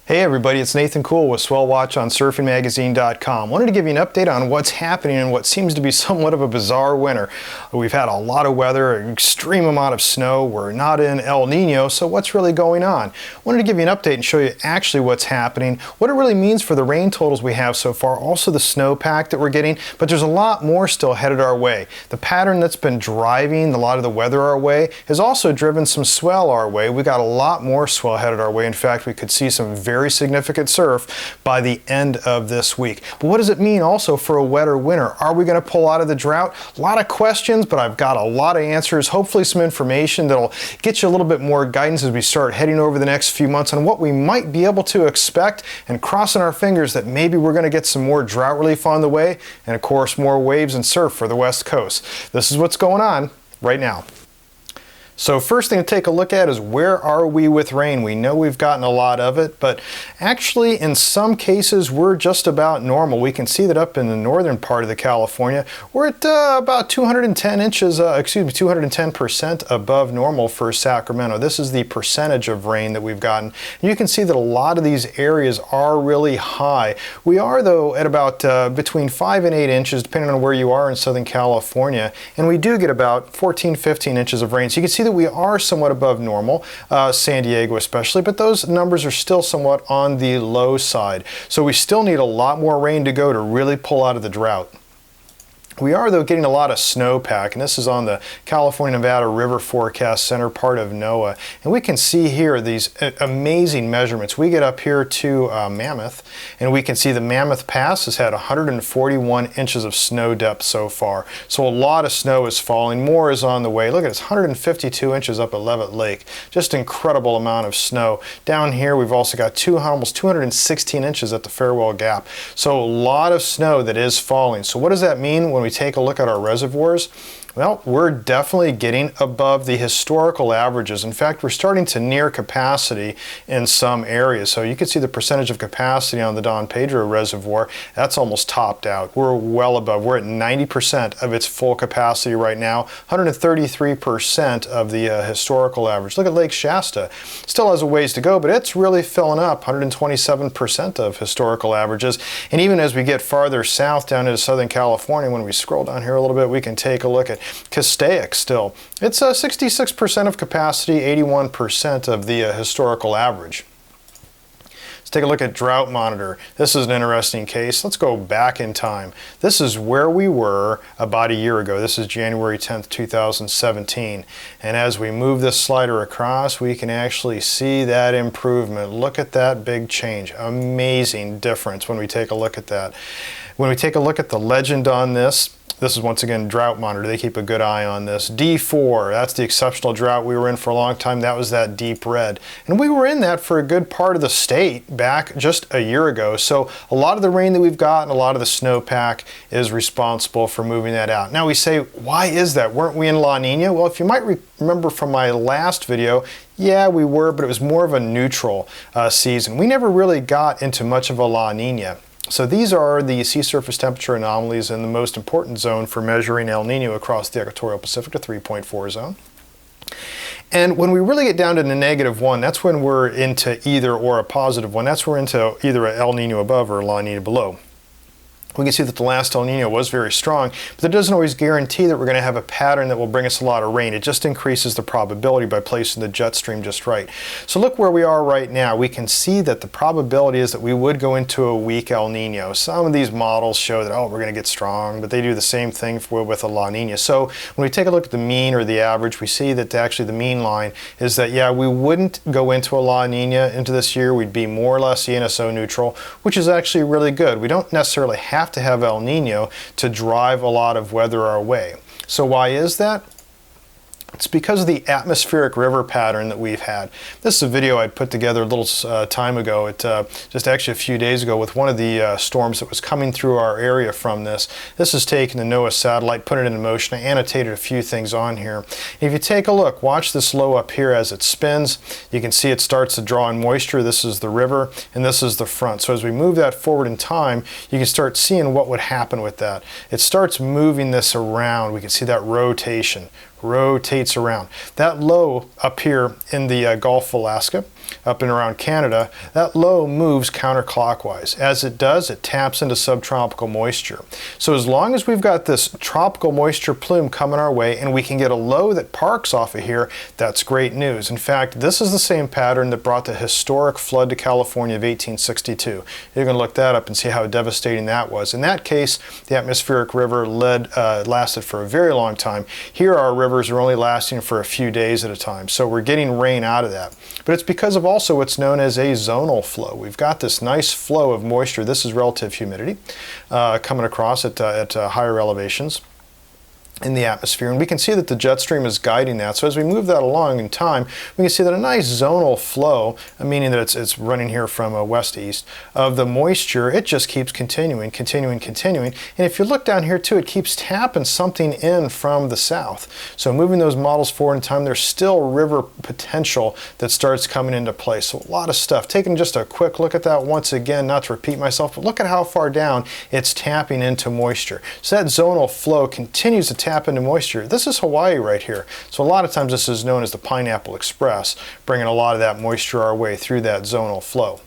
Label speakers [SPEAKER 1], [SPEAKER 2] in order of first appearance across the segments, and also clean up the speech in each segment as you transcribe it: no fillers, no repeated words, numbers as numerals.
[SPEAKER 1] Hey everybody, it's Nathan Cool with Swell Watch on surfingmagazine.com. Wanted to give you an update on what's happening in what seems to be somewhat of a bizarre winter. We've had a lot of weather, an extreme amount of snow. We're not in El Nino, so what's really going on? Wanted to give you an update and show you actually what's happening, what it really means for the rain totals we have so far, also the snowpack that we're getting, but there's a lot more still headed our way. The pattern that's been driving a lot of the weather our way has also driven some swell our way. We got a lot more swell headed our way. In fact, we could see some very significant surf by the end of this week. But what does it mean also for a wetter winter? Are we going to pull out of the drought? A lot of questions, but I've got a lot of answers, hopefully some information that'll get you a little bit more guidance as we start heading over the next few months on what we might be able to expect, and crossing our fingers that maybe we're going to get some more drought relief on the way, and of course more waves and surf for the West Coast. This is what's going on right now. So first thing to take a look at is where are we with rain? We know we've gotten a lot of it, but actually in some cases we're just about normal. We can see that up in the northern part of the California, we're at about 210 inches, 210% above normal for Sacramento. This is the percentage of rain that we've gotten. And you can see that a lot of these areas are really high. We are though at about between 5 and 8 inches depending on where you are in Southern California, and we do get about 14-15 inches of rain. So you can see that we are somewhat above normal, San Diego especially, but those numbers are still somewhat on the low side. So we still need a lot more rain to go to really pull out of the drought. We are, though, getting a lot of snowpack, and this is on the California-Nevada River Forecast Center, part of NOAA. And we can see here these amazing measurements. We get up here to Mammoth, and we can see the Mammoth Pass has had 141 inches of snow depth so far. So a lot of snow is falling. More is on the way. Look at this, 152 inches up at Levitt Lake. Just incredible amount of snow. Down here, we've also got almost 216 inches at the Farewell Gap. So a lot of snow that is falling. So what does that mean when we take a look at our reservoirs? Well, we're definitely getting above the historical averages. In fact, we're starting to near capacity in some areas. So you can see the percentage of capacity on the Don Pedro Reservoir. That's almost topped out. We're well above. We're at 90% of its full capacity right now, 133% of the historical average. Look at Lake Shasta. Still has a ways to go, but it's really filling up, 127% of historical averages. And even as we get farther south down into Southern California, when we scroll down here a little bit, we can take a look at Castaic still. It's 66% of capacity, 81% of the historical average. Let's take a look at Drought Monitor. This is an interesting case. Let's go back in time. This is where we were about a year ago. This is January 10th, 2017. And as we move this slider across, we can actually see that improvement. Look at that big change. Amazing difference when we take a look at that. When we take a look at the legend on this, this is once again Drought Monitor. They keep a good eye on this. D4, that's the exceptional drought we were in for a long time. That was that deep red. And we were in that for a good part of the state back just a year ago. So a lot of the rain that we've got and a lot of the snowpack is responsible for moving that out. Now we say, why is that? Weren't we in La Nina? Well, if you might remember from my last video, yeah, we were, but it was more of a neutral season. We never really got into much of a La Nina. So these are the sea surface temperature anomalies in the most important zone for measuring El Nino across the equatorial Pacific, the 3.4 zone. And when we really get down to the -1, that's when we're into either or a +1. That's when we're into either a El Nino above or a La Nina below. We can see that the last El Nino was very strong, but that doesn't always guarantee that we're going to have a pattern that will bring us a lot of rain. It just increases the probability by placing the jet stream just right. So look where we are right now. We can see that the probability is that we would go into a weak El Nino. Some of these models show that, oh, we're going to get strong, but they do the same thing with a La Nina. So when we take a look at the mean or the average, we see that actually the mean line is that, yeah, we wouldn't go into a La Nina into this year. We'd be more or less ENSO neutral, which is actually really good. We don't necessarily have to have El Nino to drive a lot of weather our way. So why is that? It's because of the atmospheric river pattern that we've had. This is a video I put together a little time ago, just actually a few days ago, with one of the storms that was coming through our area from this. This is taking the NOAA satellite, put it into motion. I annotated a few things on here. If you take a look, watch this low up here as it spins. You can see it starts to draw in moisture. This is the river, and this is the front. So as we move that forward in time, you can start seeing what would happen with that. It starts moving this around. We can see that rotation. Rotates around. That low up here in the Gulf of Alaska up and around Canada, that low moves counterclockwise. As it does, it taps into subtropical moisture. So as long as we've got this tropical moisture plume coming our way and we can get a low that parks off of here, that's great news. In fact, this is the same pattern that brought the historic flood to California of 1862. You can look that up and see how devastating that was. In that case, the atmospheric river lasted for a very long time. Here our rivers are only lasting for a few days at a time, so we're getting rain out of that. But it's because of also what's known as a zonal flow. We've got this nice flow of moisture. This is relative humidity coming across at higher elevations in the atmosphere, and we can see that the jet stream is guiding that. So as we move that along in time, we can see that a nice zonal flow, meaning that it's running here from west to east, of the moisture, it just keeps continuing. And if you look down here too, it keeps tapping something in from the south. So moving those models forward in time, there's still river potential that starts coming into play. So a lot of stuff. Taking just a quick look at that once again, not to repeat myself, but look at how far down it's tapping into moisture. So that zonal flow continues to tap into moisture. This is Hawaii right here. So a lot of times this is known as the Pineapple Express, bringing a lot of that moisture our way through that zonal flow.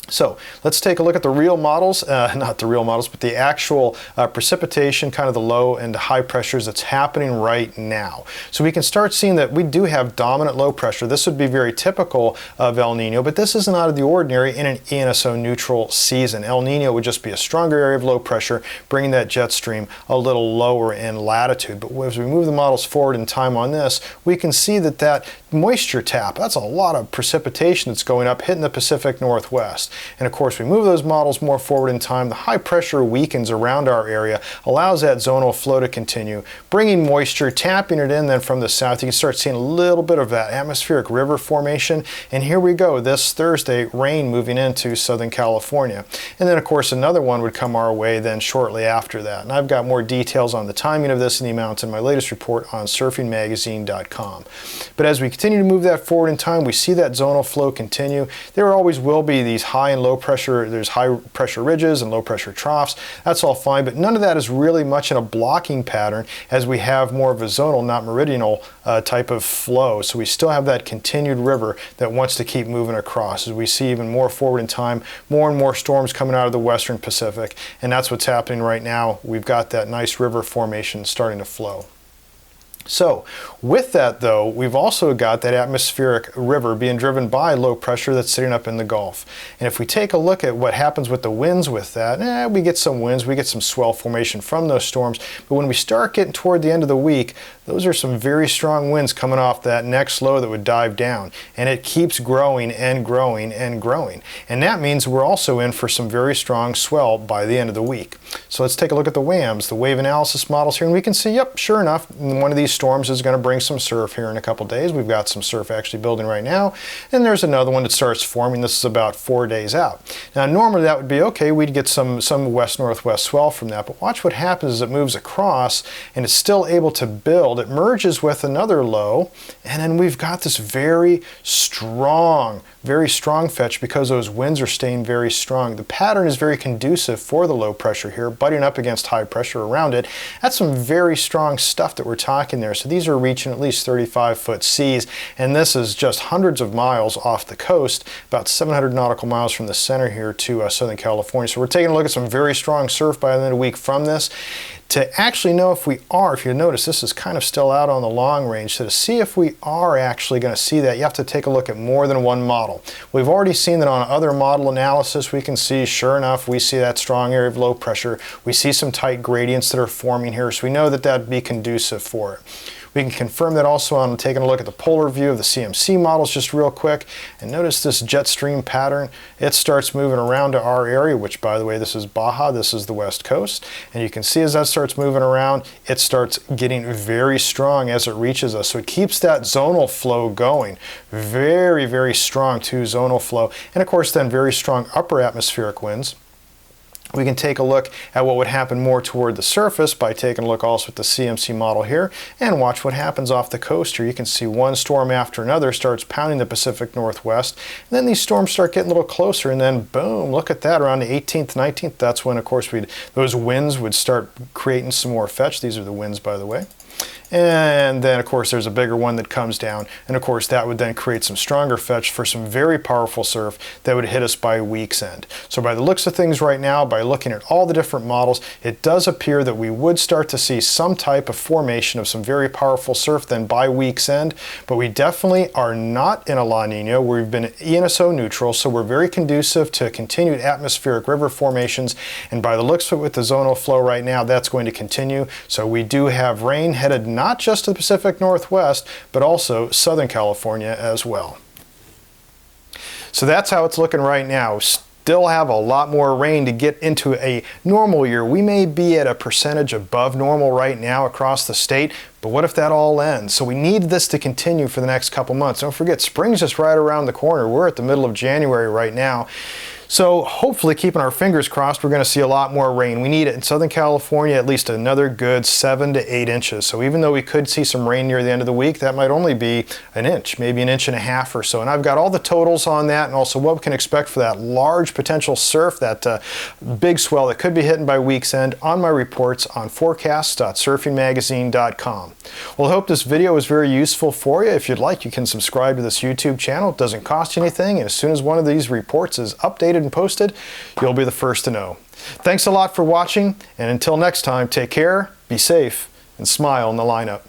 [SPEAKER 1] So let's take a look at the real models, not the real models, but the actual precipitation, kind of the low and high pressures that's happening right now. So we can start seeing that we do have dominant low pressure. This would be very typical of El Nino, but this isn't out of the ordinary in an ENSO neutral season. El Nino would just be a stronger area of low pressure, bringing that jet stream a little lower in latitude. But as we move the models forward in time on this, we can see that that moisture tap, that's a lot of precipitation that's going up, hitting the Pacific Northwest. And of course, we move those models more forward in time, the high pressure weakens around our area, allows that zonal flow to continue, bringing moisture, tapping it in then from the south. You can start seeing a little bit of that atmospheric river formation. And here we go, this Thursday, rain moving into Southern California. And then of course, another one would come our way then shortly after that. And I've got more details on the timing of this and the amounts in my latest report on surfingmagazine.com. But as we continue to move that forward in time, we see that zonal flow continue. There always will be these high and low pressure, there's high pressure ridges and low pressure troughs. That's all fine, but none of that is really much in a blocking pattern as we have more of a zonal, not meridional type of flow. So we still have that continued river that wants to keep moving across. As we see even more forward in time, more and more storms coming out of the western Pacific, and that's what's happening right now. We've got that nice river formation starting to flow. So with that though, we've also got that atmospheric river being driven by low pressure that's sitting up in the Gulf. And if we take a look at what happens with the winds with that, we get some winds, we get some swell formation from those storms. But when we start getting toward the end of the week, those are some very strong winds coming off that next low that would dive down. And it keeps growing and growing and growing. And that means we're also in for some very strong swell by the end of the week. So let's take a look at the WAMs, the wave analysis models here, and we can see, yep, sure enough, one of these storms is going to bring some surf here in a couple days. We've got some surf actually building right now, and there's another one that starts forming. This is about 4 days out. Now normally that would be okay, we'd get some west-northwest swell from that, but watch what happens as it moves across and it's still able to build. It merges with another low, and then we've got this very strong fetch because those winds are staying very strong. The pattern is very conducive for the low pressure here, butting up against high pressure around it. That's some very strong stuff that we're talking there. So these are reaching at least 35-foot seas, and this is just hundreds of miles off the coast, about 700 nautical miles from the center here to Southern California. So we're taking a look at some very strong surf by the end of the week from this. To actually know if we are, if you notice, this is kind of still out on the long range. So to see if we are actually going to see that, you have to take a look at more than one model. We've already seen that on other model analysis, we can see, sure enough, we see that strong area of low pressure. We see some tight gradients that are forming here, so we know that that'd be conducive for it. We can confirm that also on taking a look at the polar view of the CMC models just real quick. And notice this jet stream pattern. It starts moving around to our area, which by the way, this is Baja, this is the west coast. And you can see as that starts moving around, it starts getting very strong as it reaches us. So it keeps that zonal flow going. Very, very strong too, zonal flow. And of course then very strong upper atmospheric winds. We can take a look at what would happen more toward the surface by taking a look also at the CMC model here and watch what happens off the coast here. You can see one storm after another starts pounding the Pacific Northwest, and then these storms start getting a little closer, and then boom, look at that, around the 18th, 19th, that's when of course those winds would start creating some more fetch. These are the winds, by the way. and then of course there's a bigger one that comes down, and of course that would then create some stronger fetch for some very powerful surf that would hit us by week's end. So by the looks of things right now, by looking at all the different models, it does appear that we would start to see some type of formation of some very powerful surf then by week's end, but we definitely are not in a La Nina. We've been ENSO neutral, so we're very conducive to continued atmospheric river formations, and by the looks of it with the zonal flow right now, that's going to continue. So we do have rain headed not just to the Pacific Northwest, but also Southern California as well. So that's how it's looking right now. Still have a lot more rain to get into a normal year. We may be at a percentage above normal right now across the state, but what if that all ends? So we need this to continue for the next couple months. Don't forget, spring's just right around the corner. We're at the middle of January right now. So hopefully, keeping our fingers crossed, we're going to see a lot more rain. We need it in Southern California, at least another good 7 to 8 inches. So even though we could see some rain near the end of the week, that might only be an inch, maybe an inch and a half or so. And I've got all the totals on that, and also what we can expect for that large potential surf, that big swell that could be hitting by week's end, on my reports on forecasts.surfingmagazine.com. Well, I hope this video was very useful for you. If you'd like, you can subscribe to this YouTube channel. It doesn't cost you anything, and as soon as one of these reports is updated and posted, you'll be the first to know. Thanks a lot for watching, and until next time, take care, be safe, and smile in the lineup.